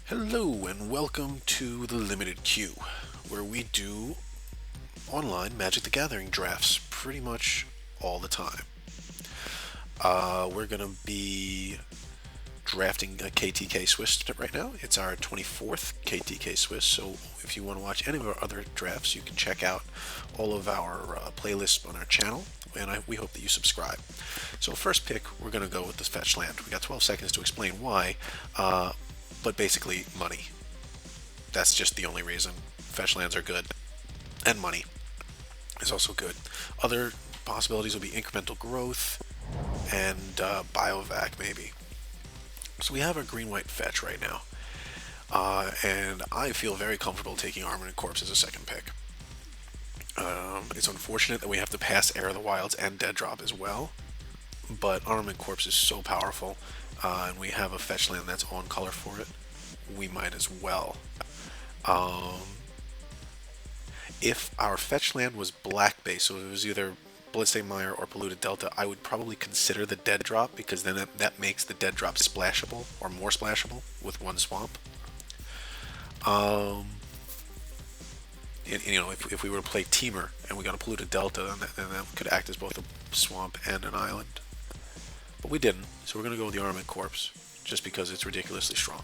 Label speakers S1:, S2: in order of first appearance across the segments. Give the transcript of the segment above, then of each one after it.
S1: Hello and welcome to the Limited Q, where we do online Magic the Gathering drafts pretty much all the time. We're going to be drafting a KTK Swiss right now. It's our 24th KTK Swiss, so if you want to watch any of our other drafts, you can check out all of our playlists on our channel, and we hope that you subscribe. So first pick, we're going to go with this fetch land. We got 12 seconds to explain why, but basically money. That's just the only reason. Fetch lands are good, and money is also good. Other possibilities would be incremental growth and biovac maybe. So we have a green-white fetch right now, and I feel very comfortable taking Armament Corpse as a second pick. It's unfortunate that we have to pass Heir of the Wilds and Dead Drop as well, but Armament Corpse is so powerful, and we have a fetch land that's on color for it. We might as well. If our fetch land was black based, so it was either Bloodstained Mire or Polluted Delta, I would probably consider the Dead Drop, because then that makes the Dead Drop splashable, or more splashable, with one swamp. If we were to play Teamer and we got a Polluted Delta, then that could act as both a swamp and an island. But we didn't, so we're going to go with the Armament Corpse, just because it's ridiculously strong.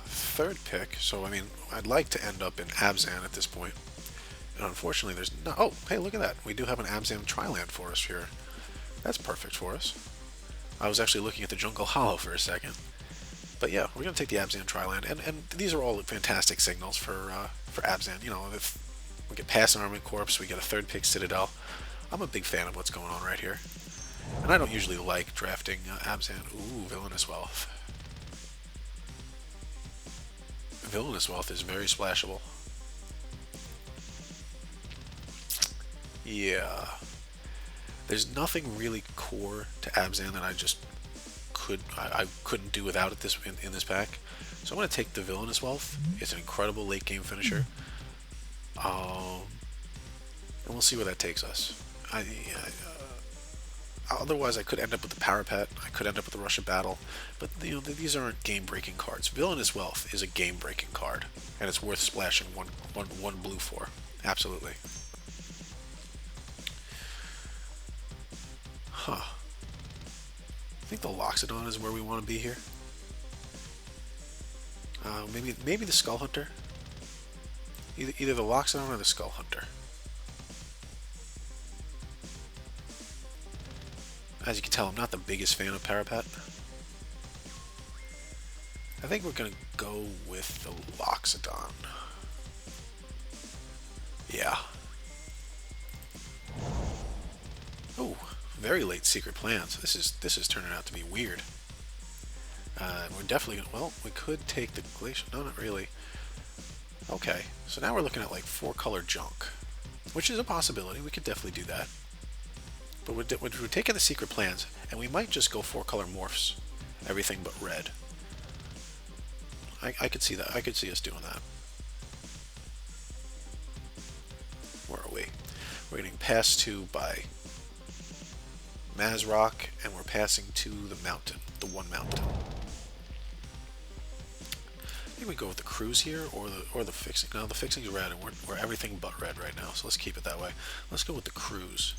S1: Third pick, so I mean, I'd like to end up in Abzan at this point. And unfortunately, there's no. Oh, hey, look at that. We do have an Abzan Tri-land for us here. That's perfect for us. I was actually looking at the Jungle Hollow for a second. But yeah, we're going to take the Abzan Tri-land. And these are all fantastic signals for Abzan. You know, if we get past an Armament Corpse, we get a third pick Citadel. I'm a big fan of what's going on right here. And I don't usually like drafting Abzan. Ooh, Villainous Wealth. Villainous Wealth is very splashable. Yeah. There's nothing really core to Abzan that I couldn't do without it in this pack. So I'm going to take the Villainous Wealth. It's an incredible late game finisher. And we'll see where that takes us. Otherwise, I could end up with the Parapet. I could end up with the Rush of Battle. But these aren't game-breaking cards. Villainous Wealth is a game-breaking card, and it's worth splashing one blue for. Absolutely. Huh. I think the Loxodon is where we want to be here. Maybe the Skull Hunter. Either the Loxodon or the Skull Hunter. As you can tell, I'm not the biggest fan of Parapet. I think we're going to go with the Loxodon. Yeah. Oh, very late Secret Plans. This is turning out to be weird. We're definitely going to... Well, we could take the Glacier... No, not really. Okay, so now we're looking at like 4-color junk, which is a possibility. We could definitely do that. But we're taking the Secret Plans, and we might just go 4-color morphs. Everything but red. I could see that. I could see us doing that. Where are we? We're getting passed to by Mazrock, and we're passing to the mountain. The one mountain. I think we go with the cruise here, or the fixing. No, the fixing's red, and we're everything but red right now, so let's keep it that way. Let's go with the cruise.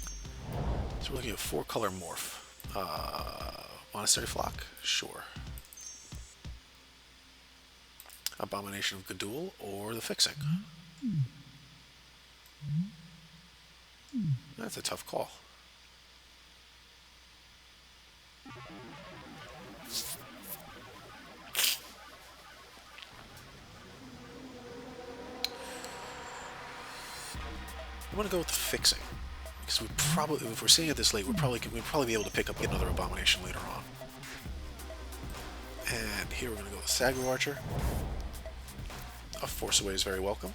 S1: So we're looking at 4-color morph. Monastery Flock? Sure. Abomination of Gadul or the Fixing? That's a tough call. I'm gonna go with the Fixing. Because we probably, if we're seeing it this late, we'd probably be able to pick up another Abomination later on. And here we're going to go with Sagu Archer. A Force Away is very welcome.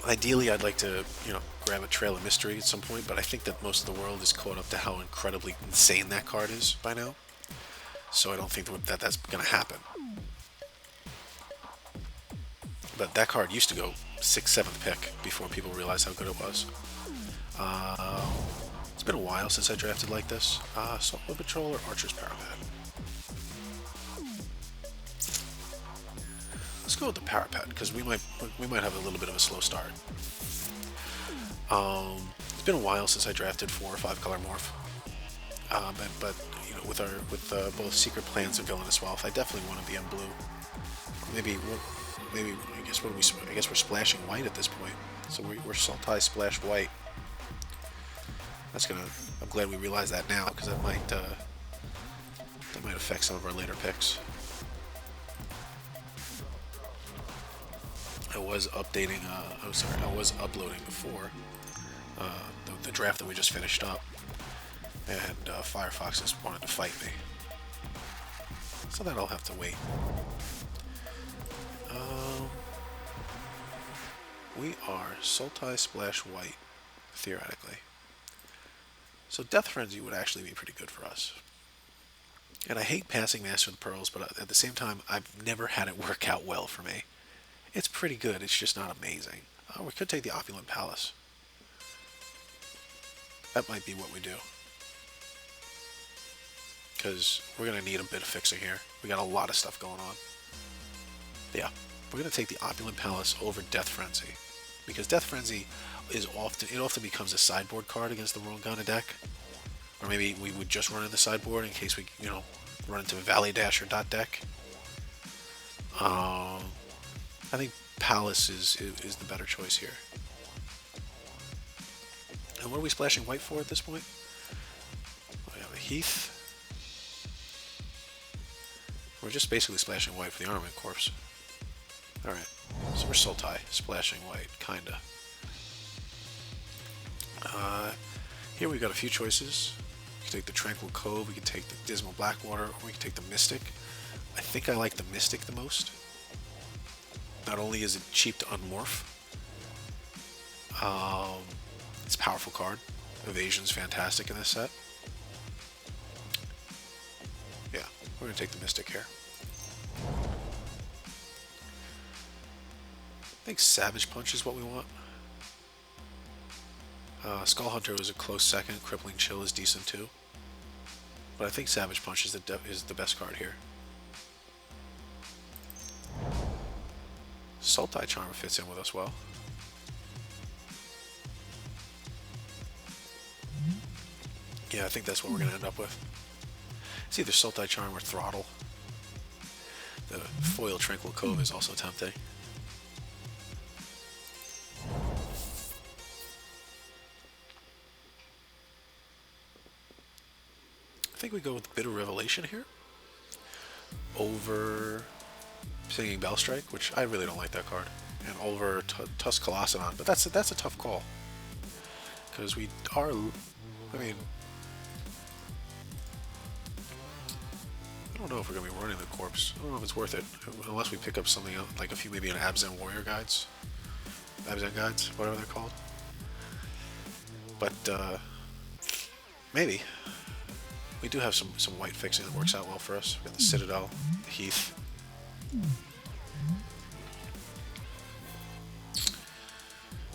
S1: Ideally, I'd like to, grab a Trail of Mystery at some point, but I think that most of the world is caught up to how incredibly insane that card is by now. So I don't think that that's going to happen. But that card used to go 6th, 7th pick before people realized how good it was. It's been a while since I drafted like this. Saltwood Patrol or Archer's Parapet? Let's go with the Parapet because we might have a little bit of a slow start. It's been a while since I drafted 4 or 5 color morph. But you know, with both Secret Plans and Villainous Wealth, I definitely want to be on blue. Maybe I guess we're splashing white at this point. So we're Sultai splash white. I'm glad we realized that now because that might affect some of our later picks. I was updating. I was uploading before the draft that we just finished up, and Firefox wanted to fight me, so that'll have to wait. We are Sultai splash white, theoretically. So Death Frenzy would actually be pretty good for us. And I hate passing Master of the Pearls, but at the same time, I've never had it work out well for me. It's pretty good, it's just not amazing. We could take the Opulent Palace. That might be what we do. Because we're going to need a bit of fixing here. We got a lot of stuff going on. Yeah, we're going to take the Opulent Palace over Death Frenzy. Because Death Frenzy often becomes a sideboard card against the wrong kind of deck. Or maybe we would just run in the sideboard in case we, run into Valley Dash or Dot deck. I think Palace is the better choice here. And what are we splashing white for at this point? We have a Heath. We're just basically splashing white for the Armament Corps. Alright, so we're Sultai, splashing white, kinda. Here we've got a few choices. We can take the Tranquil Cove, we can take the Dismal Blackwater, or we can take the Mystic. I think I like the Mystic the most. Not only is it cheap to unmorph, it's a powerful card. Evasion's fantastic in this set. Yeah, we're going to take the Mystic here. I think Savage Punch is what we want. Skull Hunter is a close second. Crippling Chill is decent too. But I think Savage Punch is the best card here. Sultai Charm fits in with us well. Yeah, I think that's what we're going to end up with. It's either Sultai Charm or Throttle. The foil Tranquil Cove is also tempting. I think we go with Bitter Revelation here over Singing Bellstrike, which I really don't like that card, and over Tusk Colossadon, but that's a tough call because we are. I mean, I don't know if we're gonna be running the corpse. I don't know if it's worth it unless we pick up something else, like maybe an Abzan Warrior guides, Abzan guides, whatever they're called. But maybe. We do have some white fixing that works out well for us. We got the Citadel, the Heath.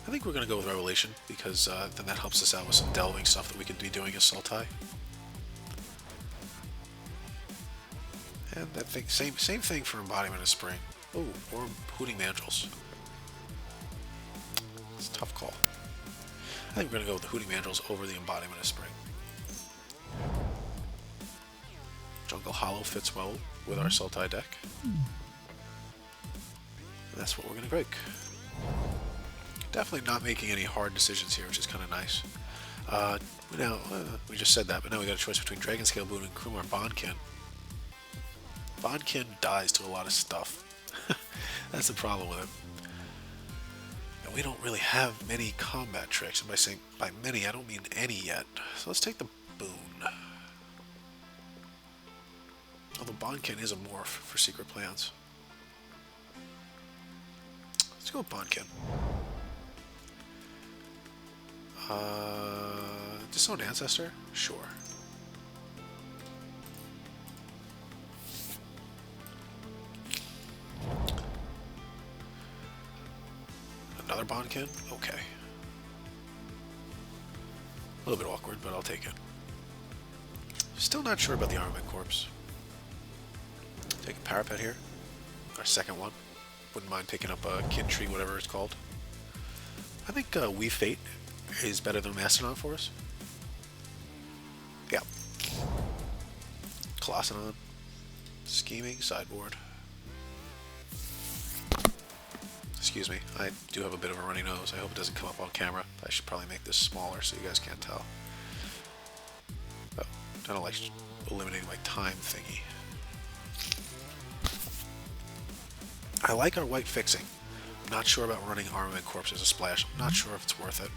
S1: I think we're going to go with Revelation because then that helps us out with some delving stuff that we could be doing as Sultai. And that thing, same thing for Embodiment of Spring. Oh, or Hooting Mandrills. It's a tough call. I think we're going to go with the Hooting Mandrills over the Embodiment of Spring. Jungle Hollow fits well with our Sultai deck. And that's what we're going to break. Definitely not making any hard decisions here, which is kind of nice. We just said that, but now we got a choice between Dragonscale Boon and Krumar Bondkin. Bondkin dies to a lot of stuff. That's the problem with him. And we don't really have many combat tricks, and by many I don't mean any yet. So let's take the Boon. Although Bondkin is a morph for Secret Plans. Let's go with Bondkin. Disowned Ancestor? Sure. Another Bonkin? Okay. A little bit awkward, but I'll take it. Still not sure about the Armament Corps. Take a Parapet here. Our second one. Wouldn't mind picking up a Kintree, whatever it's called. I think Weave Fate is better than Mastodon for us. Yeah. Colossadon. Scheming, sideboard. Excuse me, I do have a bit of a runny nose. I hope it doesn't come up on camera. I should probably make this smaller so you guys can't tell. But I don't like eliminating my time thingy. I like our white fixing. I'm not sure about running Armament Corps as a splash. I'm not sure if it's worth it.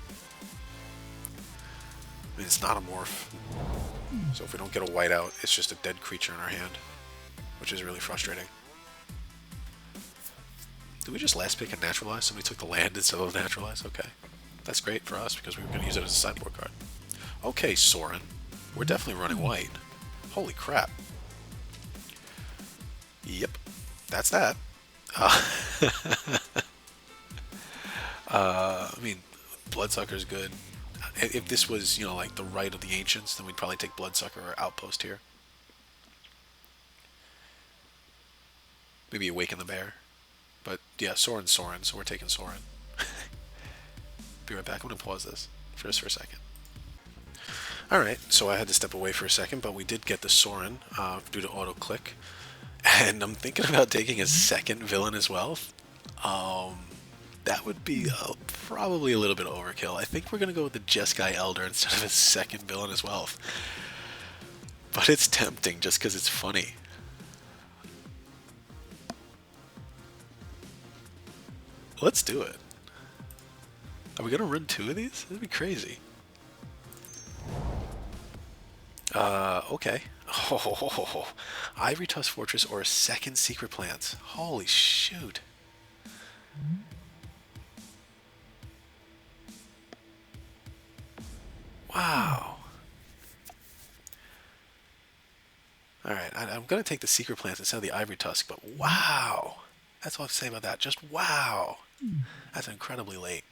S1: I mean, it's not a morph. So if we don't get a white out, it's just a dead creature in our hand, which is really frustrating. Did we just last pick a Naturalize? Somebody took the land instead of Naturalize? Okay. That's great for us because we were going to use it as a sideboard card. Okay, Sorin. We're definitely running white. Holy crap. Yep. That's that. I mean, Bloodsucker's good. If this was, you know, like the Rite of the Ancients, then we'd probably take Bloodsucker or Outpost here. Maybe Awaken the Bear. But yeah, Sorin, so we're taking Sorin. Be right back. I'm going to pause this just for a second. Alright, so I had to step away for a second, but we did get the Sorin due to auto-click. And I'm thinking about taking a second Villainous Wealth. That would be probably a little bit overkill. I think we're going to go with the Jeskai Elder instead of a second Villainous Wealth. But it's tempting just because it's funny. Let's do it. Are we going to run two of these? That'd be crazy. Okay. Oh, Ivory Tusk Fortress or a second Secret Plants. Holy shoot. Wow. Alright, I'm going to take the Secret Plants instead of the Ivory Tusk, but wow. That's all I have to say about that. Just wow. That's incredibly late.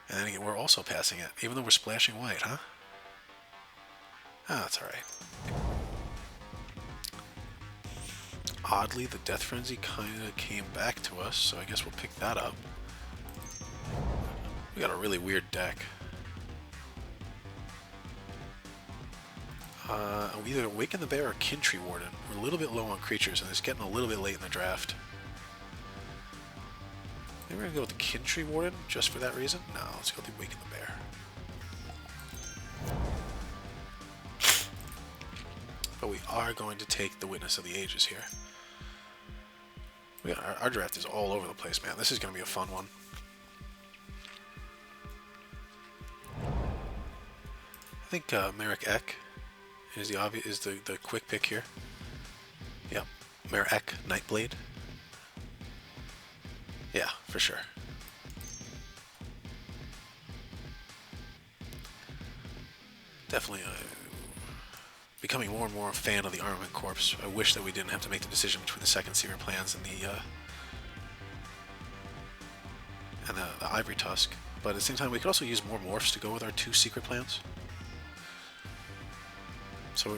S1: And then again, we're also passing it, even though we're splashing white, huh? Ah, that's alright. Oddly, the Death Frenzy kind of came back to us, so I guess we'll pick that up. We got a really weird deck. We either Awaken the Bear or Kintree Warden. We're a little bit low on creatures, and it's getting a little bit late in the draft. Maybe we're going to go with the Kintree Warden, just for that reason? No, let's go with the Awaken the Bear. But we are going to take the Witness of the Ages here. Our draft is all over the place, man. This is going to be a fun one. I think Merrick Eck is the quick pick here. Yep, Merrick Eck, Nightblade. Yeah, for sure. Definitely becoming more and more a fan of the Armament Corps. I wish that we didn't have to make the decision between the second Secret Plans and the Ivory Tusk. But at the same time, we could also use more morphs to go with our two Secret Plans. So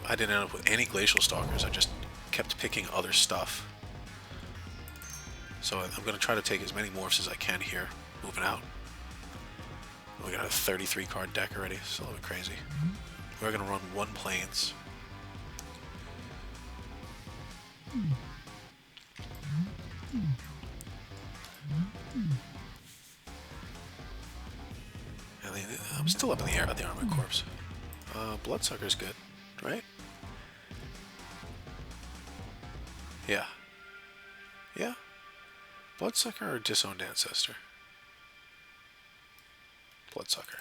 S1: I didn't end up with any Glacial Stalkers. I just kept picking other stuff. So I'm going to try to take as many morphs as I can here, moving out. We got a 33 card deck already. It's a little bit crazy. We're going to run one Plains. And I'm still up in the air about the Armament Corps. Bloodsucker's good, right? Yeah. Yeah. Bloodsucker or Disowned Ancestor? Bloodsucker.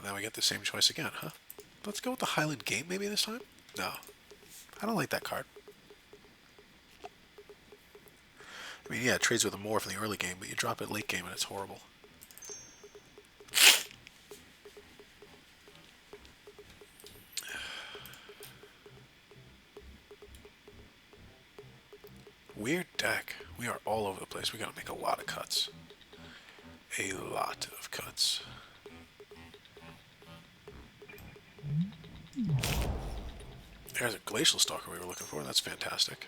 S1: Now we get the same choice again, huh? Let's go with the Highland Game maybe this time? No. I don't like that card. I mean, yeah, it trades with a morph in the early game, but you drop it late game and it's horrible. Weird deck. We are all over the place. We gotta make a lot of cuts. A lot of cuts. There's a Glacial Stalker we were looking for. That's fantastic.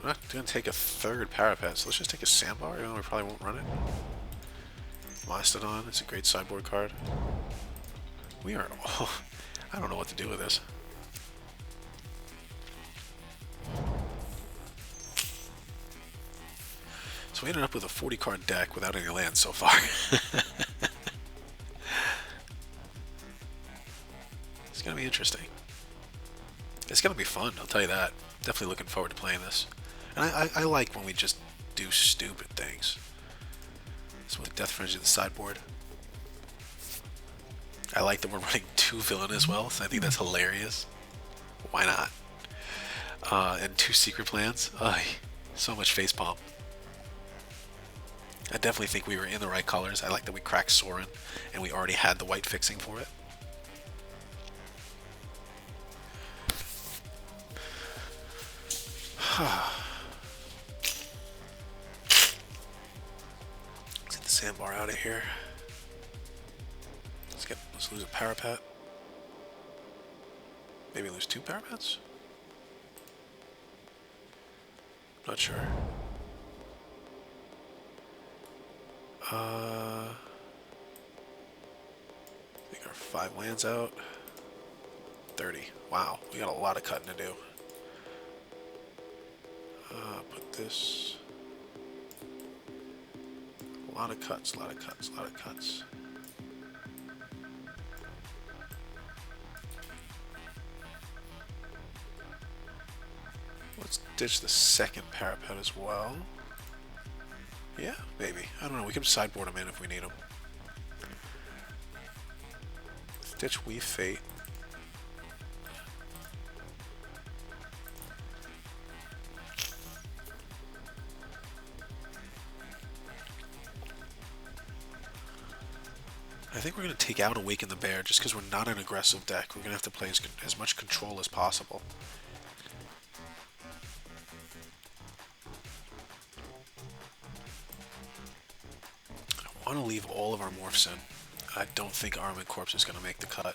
S1: We're not going to take a third Parapet, so let's just take a Sandbar, even though we probably won't run it. Mastodon, it's a great sideboard card. We are... Oh, I don't know what to do with this. So we ended up with a 40-card deck without any lands so far. It's going to be interesting. It's going to be fun, I'll tell you that. Definitely looking forward to playing this. And I like when we just do stupid things. So with Death Frenzy in the sideboard. I like that we're running 2 Villainous Wealth. I think that's hilarious. Why not? And 2 Secret Plans. So much facepalm. I definitely think we were in the right colors. I like that we cracked Sorin, and we already had the white fixing for it. Let's get the Sandbar out of here. Let's lose a Parapet. Maybe lose 2 Parapets? Not sure. I think our 5 lands out. 30. Wow, we got a lot of cutting to do. Put this. A lot of cuts, a lot of cuts, a lot of cuts. Let's ditch the second Parapet as well. Yeah, maybe. I don't know. We can sideboard them in if we need them. Let's ditch Weave Fate. I think we're going to take out Awaken the Bear just because we're not an aggressive deck. We're going to have to play as much control as possible. I want to leave all of our morphs in. I don't think Armament Corpse is going to make the cut.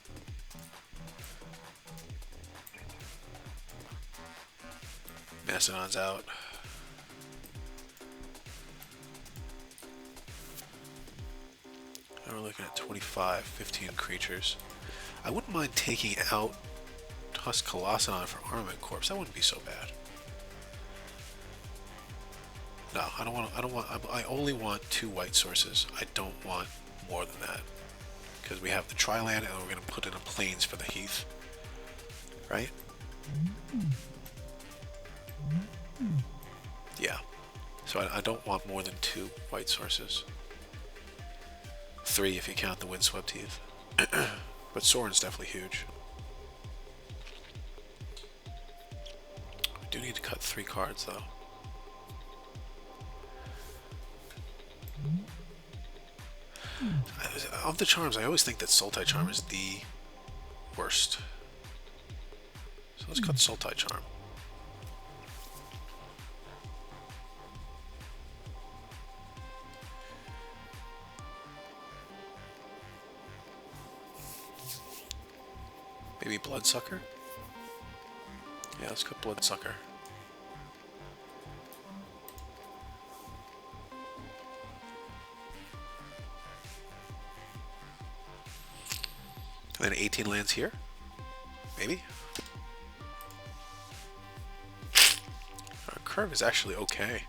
S1: Mastodon's out. Now we're looking at 25, 15 creatures. I wouldn't mind taking out Tusk Colossodon for Armament Corpse. That wouldn't be so bad. No, I don't want. I only want 2 white sources. I don't want more than that because we have the Triland and we're going to put in a Plains for the Heath, right? Yeah. So I don't want more than 2 white sources. 3 if you count the Windswept Heath. But Sorin's definitely huge. We do need to cut 3 cards though. Of the charms, I always think that Sultai Charm is the worst. So let's cut Sultai Charm. Maybe Bloodsucker? Yeah, let's cut Bloodsucker. And then 18 lands here? Maybe? Our curve is actually okay.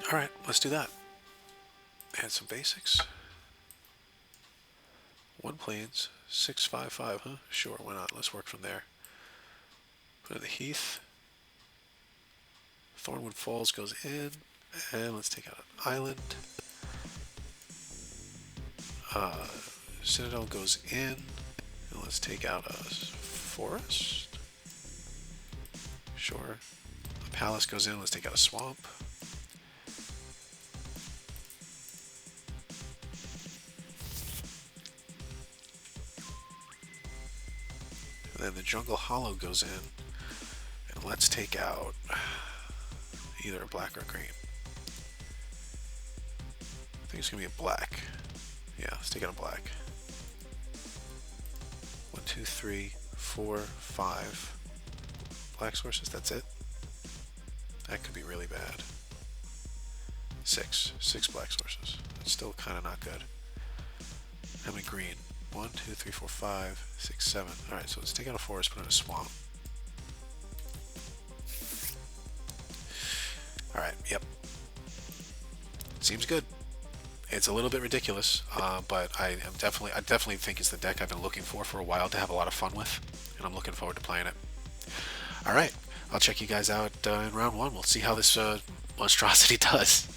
S1: Alright, let's do that. Add some basics. 1 Plains, 6/5/5, huh? Sure, why not? Let's work from there. Put in the Heath. Thornwood Falls goes in. And let's take out an island. Citadel goes in. And let's take out a forest. Sure. A palace goes in. Let's take out a swamp. And then the jungle hollow goes in. And let's take out either a black or a green. I think it's going to be a black. Yeah, let's take out a black. 1, 2, 3, 4, 5 black sources. That's it. That could be really bad. 6 black sources. That's still kind of not good. How many green? 1, 2, 3, 4, 5, 6, 7. Alright, so let's take out a forest, put in a swamp. Alright, yep. Seems good. It's a little bit ridiculous, but I definitely think it's the deck I've been looking for a while to have a lot of fun with, and I'm looking forward to playing it. Alright, I'll check you guys out in round 1. We'll see how this monstrosity does.